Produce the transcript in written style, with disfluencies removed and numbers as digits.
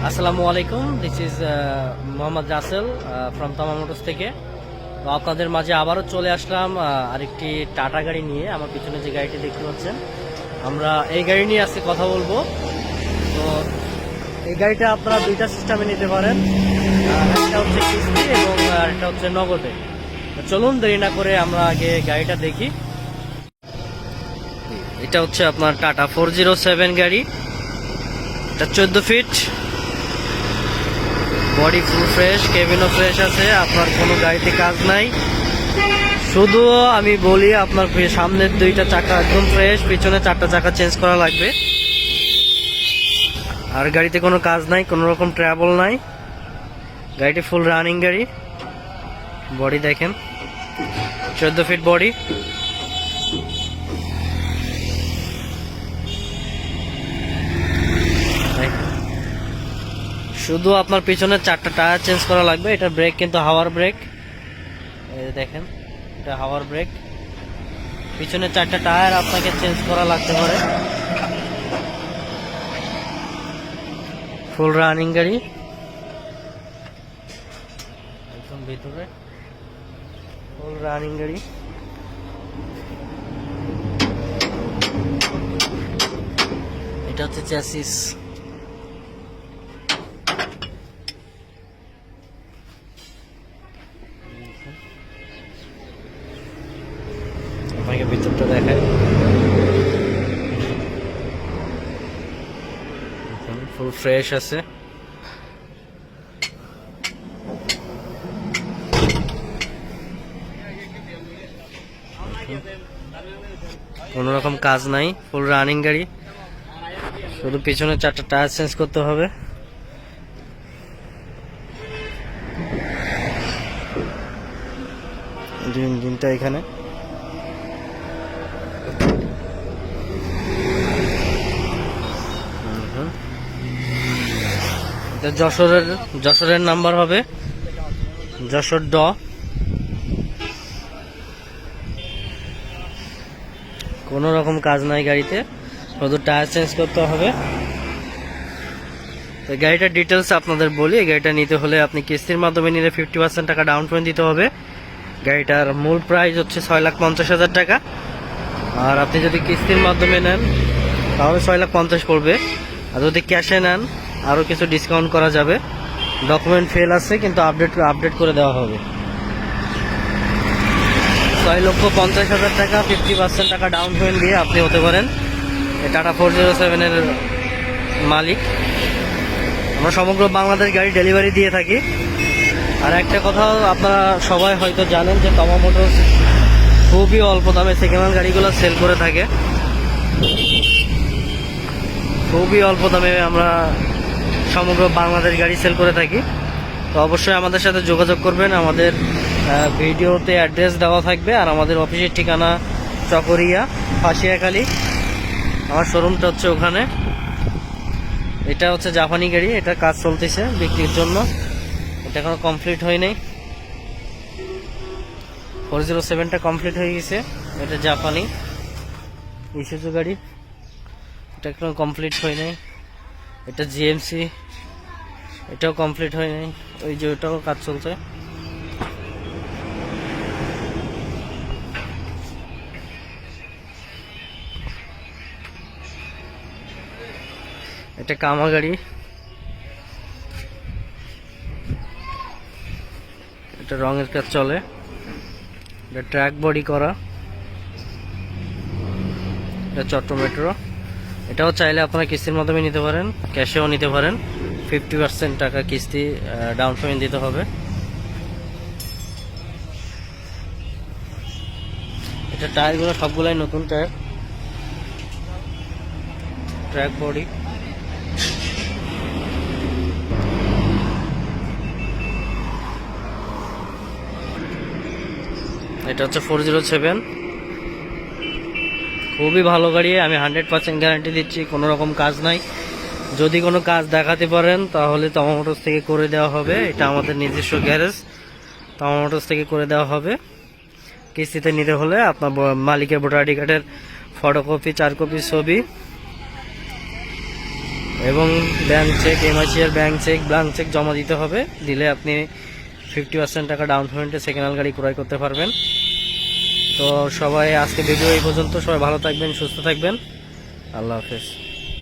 আসসালামু আলাইকুম, this is Mohammad Rasel from Tama Motors থেকে। তো আপনাদের মাঝে আবারও চলে আসলাম আরেকটি টাটা গাড়ি নিয়ে। আমার পিছনে যে গাড়িটি দেখতে পাচ্ছেন, আমরা এই গাড়ি নিয়ে আজকে কথা বলবো। তো এই গাড়িটা আপনারা দুইটা সিস্টেমে নিতে পারেন, একটা হচ্ছে কিস্তি এবং আরেকটা হচ্ছে নগদে। তো চলুন দেরি না করে আমরা আগে গাড়িটা দেখি। এটা হচ্ছে আপনার টাটা 407 গাড়ি, এটা 14 ফিট, বডি ফুল ফ্রেশ, কেবিনও ফ্রেশ আছে। আপনার কোনো গাড়িতে কাজ নাই, শুধু আমি বলি আপনার সামনের দুইটা চাকা একদম ফ্রেশ, পিছনে চারটা চাকা চেঞ্জ করা লাগবে। আর গাড়িতে কোনো কাজ নাই, কোনো রকম ট্রাবল নাই, গাড়িটি ফুল রানিং গাড়ি। বডি দেখেন, 14 ফিট বডি। শুধু আপনার পিছনের চারটা টায়ার চেঞ্জ করা লাগবে। এটা ব্রেক কিন্তু হাওয়ার ব্রেক, এই দেখেন এটা হাওয়ার ব্রেক। পিছনের চারটা টায়ার আপনাকে চেঞ্জ করা লাগতে পারে। ফুল রানিং গাড়ি, একদম ভিতরে ফুল রানিং গাড়ি। এটা হচ্ছে চ্যাসিস। আপনাকে ভিতরটা দেখায়, ফুল ফ্রেশ আছে। কোনো রকম কাজ নাই, ফুল রানিং গাড়ি। শুধু পিছনে চারটা টায়ার চেঞ্জ করতে হবে। ইঞ্জিনটা এখানে, যশোরের নাম্বার হবে, যশোর ড। কোনো রকম কাজ নাই গাড়িতে, শুধু টায়ার চেঞ্জ করতে হবে। তো গাড়িটার ডিটেলস আপনাদের বলি। এই গাড়িটা নিতে হলে আপনি কিস্তির মাধ্যমে নিলে 50% টাকা ডাউন পেমেন্ট দিতে হবে। গাড়িটার মূল প্রাইস হচ্ছে 6,50,000 টাকা। আর আপনি যদি কিস্তির মাধ্যমে নেন তাহলে 6,50,000 পড়বে। আর যদি ক্যাশে নেন আরও কিছু ডিসকাউন্ট করা যাবে। ডকুমেন্ট ফেল আছে, কিন্তু আপডেট করে দেওয়া হবে। 6,50,000 টাকা 50% টাকা ডাউন পেমেন্ট দিয়ে আপনি হতে পারেন টাটা 407 এর মালিক। আমরা সমগ্র বাংলাদেশ গাড়ি ডেলিভারি দিয়ে থাকি। আর একটা কথা আপনারা সবাই হয়তো জানেন যে তামা মোটরস খুবই অল্প দামে সেকেন্ড হ্যান্ড গাড়িগুলো সেল করে থাকে। খুবই অল্প দামে আমরা সমগ্র বাংলাদেশ গাড়ি সেল করে থাকি। তো অবশ্যই আমাদের সাথে যোগাযোগ করবেন। আমাদের ভিডিওতে অ্যাড্রেস দেওয়া থাকবে। আর আমাদের অফিসের ঠিকানা চকরিয়া, ফাঁসিয়াখালী। আমার শোরুমটা হচ্ছে ওখানে। এটা হচ্ছে জাপানি গাড়ি, এটা কাজ চলতেছে বিক্রির জন্য, এটা এখনো কমপ্লিট হয় নাই। 407টা কমপ্লিট হয়ে গেছে। এটা জাপানি ইসুজু গাড়ি, এটা এখনো কমপ্লিট হয় নাই। এটা জিএমসি, এটাও কমপ্লিট হয় নাই। ওই যে ওটাও কাজ চলছে। এটা কামা গাড়ি, এটা রঙের কাজ চলে। এটা ট্র্যাক বডি করা, এটা চট্ট মেট্রো। এটাও চাইলে আপনারা কিস্তির মাধ্যমে নিতে পারেন, ক্যাশেও নিতে পারেন। 50% টাকা কিস্তি ডাউন পেমেন্ট দিতে হবে। এটা টায়ারগুলো সবগুলাই নতুন টায়ার, ট্র্যাক বডি। এটা হচ্ছে 407, খুবই ভালো গাড়ি। আমি 100% গ্যারান্টি দিচ্ছি, কোনো রকম কাজ নাই। যদি কোনো কাজ দেখাতে পারেন তাহলে তামা মোটরস থেকে করে দেওয়া হবে। এটা আমাদের নিজস্ব গ্যারেজ, তামা মোটরস থেকে করে দেওয়া হবে। কিস্তিতে নিতে হলে আপনার মালিকের ভোটার আইডি কার্ডের ফটোকপি, 4 কপি ছবি, এবং bank cheque, MICR bank cheque, blank cheque জমা দিতে হবে। দিলে আপনি 50% টাকা ডাউন পেমেন্টে সেকেন্ড হ্যান্ড গাড়ি ক্রয় করতে পারবেন। তো সবাই আজকে ভিডিও এই পর্যন্ত। সবাই ভালো থাকবেন, সুস্থ থাকবেন। আল্লাহ হাফেজ।